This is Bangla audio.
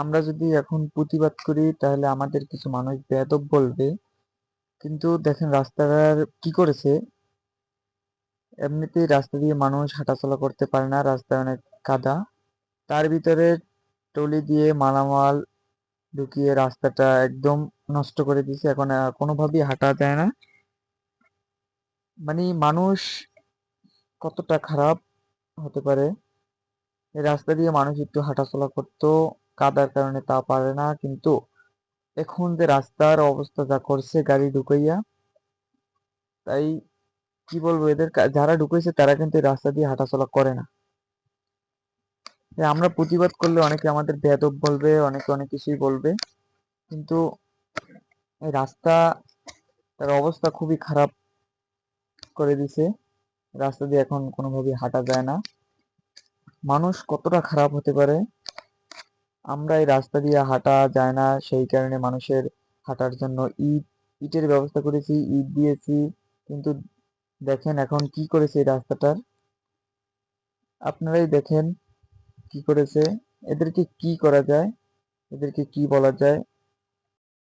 আমরা যদি এখন প্রতিবাদ করি তাহলে আমাদের কিছু মানুষ বেয়াদব বলবে। কিন্তু দেখেন রাস্তার কি করেছে, এমনিতেই রাস্তা দিয়ে মানুষ হাঁটাচলা করতে পারে না, রাস্তায় অনেক কাদা, তার ভিতরে টলি দিয়ে মালামাল ঢুকিয়ে রাস্তাটা একদম নষ্ট করে দিয়েছে। এখন কোনোভাবেই হাঁটা যায় না। মানে মানুষ কতটা খারাপ হতে পারে। এই রাস্তা দিয়ে মানুষ একটু হাঁটাচলা করতো, কাদার কারণে তা পারে না। কিন্তু এখন যে রাস্তার অবস্থা যা করছে গাড়ি ঢুকাইয়া, তাই কি বলবো, এদের যারা ঢুকেছে তারা কিন্তু এই রাস্তা দিয়ে হাঁটাচলা করে না। আমরা প্রতিবাদ করলে অনেকে আমাদের বেয়াদব বলবে, অনেকে অনেক কিছুই বলবে। কিন্তু এই রাস্তা তার অবস্থা খুবই খারাপ করে দিছে। রাস্তা দিয়ে এখন কোনোভাবেই হাঁটা যায় না। মানুষ কতটা খারাপ হতে পারে। আমরা এই রাস্তা দিয়ে হাঁটা যায় না, সেই কারণে মানুষের হাঁটার জন্য ইটের ব্যবস্থা করেছি, ইট দিয়েছি। কিন্তু দেখেন এখন কি করেছে এই রাস্তাটার, আপনারাই দেখেন কি করেছে। এদেরকে কি করা যায়, এদেরকে কি বলা যায়?